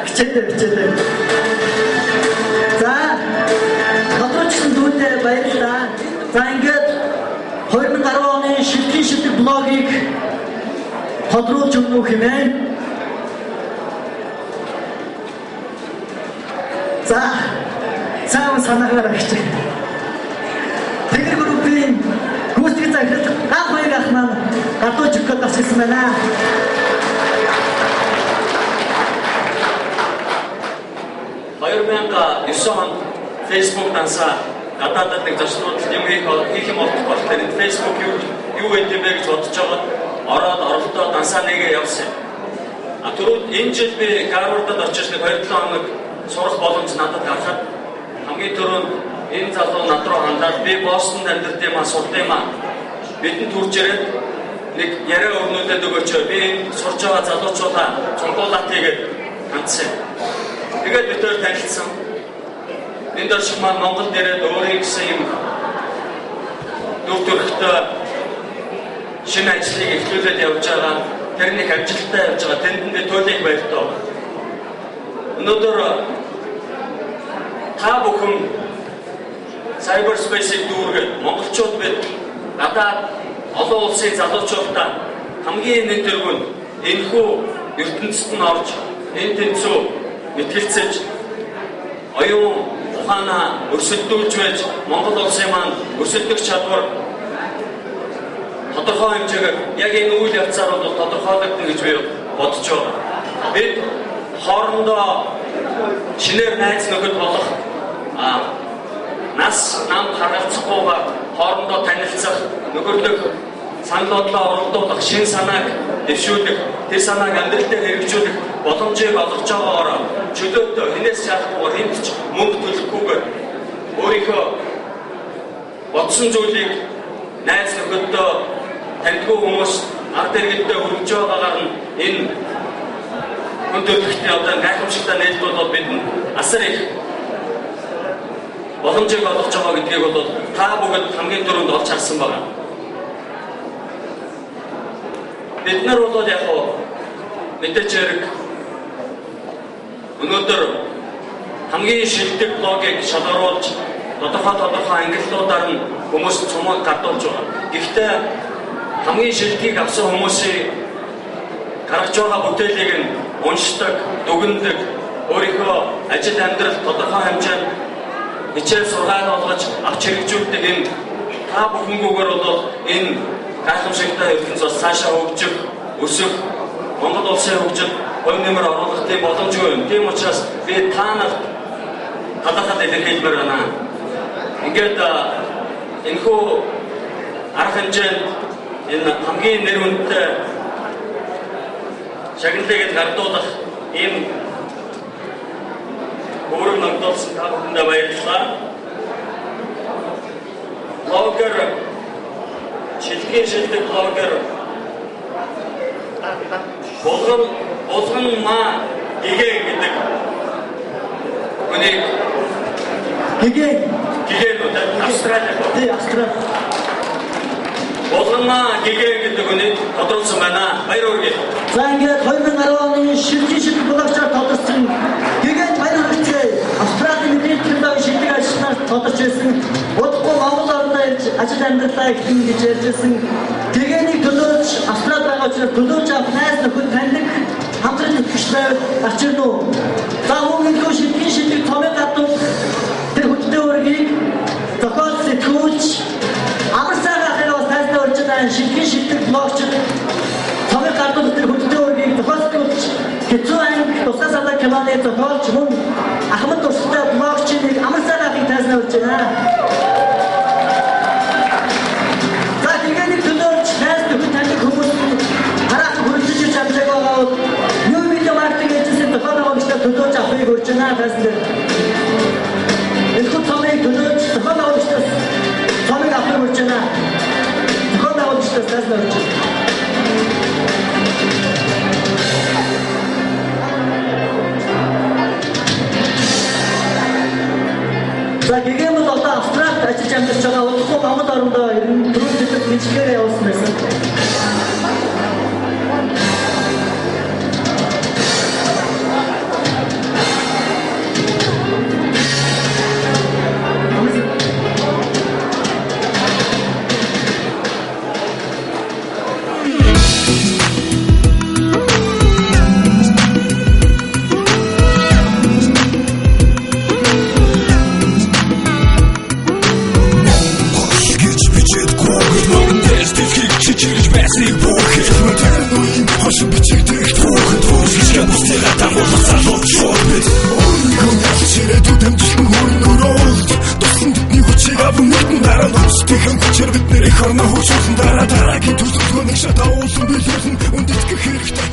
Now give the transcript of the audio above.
Хичээлээ. За, хадгалсан дүүтэй баярлалаа. За ингээд 2010 оны шилдэг шилдэг блогийг тодруулж өгнө хэмээн. За, сайн санаагаар агч. Тэгэр группийн гүйцэтгэх захирал гал баяр ах маань гадуур жигтэй тасчихсан байна. 2009 онд Facebook дансаа гадаадд нэг зочнууд юм хийх юм болох болохоор Facebook юу гэдэг бэ гэж бодож байгаа. Ороод оролдоо дансаа нэгээ явсан. Түрүүд энэ жил би Гарвардад очиж нэг 2-7 хоног сурах боломж надад гаргаад хамгийн түрүүнд энэ залуу над руу хандаад би Бостонд амьдарч юмаа сурд юмаа бидэнд төрж ирээд нэг яриа өрнүүлээд өгөөч би сурж байгаа залуучуудаа цуглуулаад тэгээд хандсан. Тэгээд бид хоёр танилцсан. Энд очиж маань Монголд ирээд өөрийн гэсэн юм доктортой шинэ ажлыг эхлүүлээд явж байгаа. Тэрнийг амжилттай явж байгаа. Тэнд би туйлыг баяртаа. Өнөөдөр та бүхэн cyberspace-ийг дүүргээд монголчууд бид гадаад олон улсын залуучуудаа хамгийн нэг тэргүүнд энэхүү ертөнцид нь орж энэ тэнцүү мэтгэлцэж оюун ухаанаа өрсөлдүүлж байж Монгол улсын маань өрсөлдөх чадвар тодорхой хэмжээгээр яг энэ үйл явцаар бол тодорхойлогдно гэж би бодож байна. Бид хоорондоо шинээр найз нөхөд болох нас намд харгалзахгүйгээр хоорондоо танилцах, нөхөрлөх, санал бодлоо оролдуулах, шин санааг дэвшүүлэх, тэр санааг амьдралдаа хэрэгжүүлэх боломжийг олгож байгаагаар чөлөөтэй хинээс шаардлагагүй хэнд ч мөнгө төлөхгүйгээр өөрийнхөө бодсон зүйлийг найз нөхөдөө таньдгүй хүмүүс ард иргэдтэй хүргэж байгаагаар нь энэ өндөртөختийн одоо гайхамшигтай нээлтүүд бидэнд асар их боломжийг олгож байгаа гэдгийг бол та бүгд хамгийн түрүүнд олж харсан байна. Бид нар бол яг мэдээж хэрэг өнөөдөр хамгийн шилдэг блогийг шалгаруулж тодорхой ангиллуудаар нь хүмүүс цомог гадуулж байгаа. Гэхдээ хамгийн шилдгийг авсан хүмүүсийн гаргаж байгаа бүтээлийг нь уншдаг, дүгндэг, өөрийнхөө ажил амьдрал тодорхой хэмжээнд хичээл сургаал болгож авч хэрэгжүүлдэг энэ та бүхэнгүйгээр бол энэ гайхамшигтай ертөнц бас цаашаа хөгжих, өсөх, Монгол улсын хөгжид хувь нэмэр оруулах тийм боломжгүй юм. Тийм учраас би та нарт талархал илэрхийлмээр байна. Ингээд энэхүү арга хэмжээнд энэ хамгийн нэр хүндтэй шагналыг гардуулах ийм өөрөөр ногдуулсан та бүхэндээ баярлалаа. Блогер шилдэг шилдэг блогер болгон маа гэгээ гэдэг үнийг гэгээ Австрали болгон маа гэгээ гэдэг үнийг тодруулсан байна. Баяр хүргэе. За ингээд 2010 оны шилдэг блогчаар тодорсон гэгээд баяр хүргэе. Австралийн мэдээлэл төвийн шилдэг ажилтнаар тодорч ирсэн. Удахгүй Монгол орноо ирж ажил амьдралаа эхлэн гэж ярьжсэн. Гэгээний төлөөж Австрали байгаа учраас төлөөж авах найз нөхөд таньдаг хамтран өгч байвал ачирнэ уу. За мөн энэ шилдэг томьёо гадуур тэр хөтөлбөр үргийг зохиол сэтгүүлч амар сайн ахыг бас тайлбар орж байгаа шилдэг блогч томьёо гадуур тэр хөтөлбөр үргийг зохиол сэтгүүлч хэцүү анги тусгай садаа киноны зохиолч мөн Ахмад Турштай блогчийг амар сайн ахыг тайлбар орж байна. Хүмүүс хараад хүрэлцэж чадж байгаа бол new media marketing agency тохиолдож төлөөж авахыг урьж байна тайсан дээр. Энэхүү цомыг төлөөж зохион байгуулагчдаас цомыг авахыг урьж байна. Зохион байгуулагчдаас тайсан урьж байна. За гэгэм бол одоо Австралид ажиллаж амьдарч байгаа удахгүй Монгол орондоо ер нь түрүүн бичлэгээр явуулсан байсан. Хорно хүчсэн дараа дараагийн төсөлгөөнийг шатаа уусан билэрсэн үндэтгэх хэрэгтэй.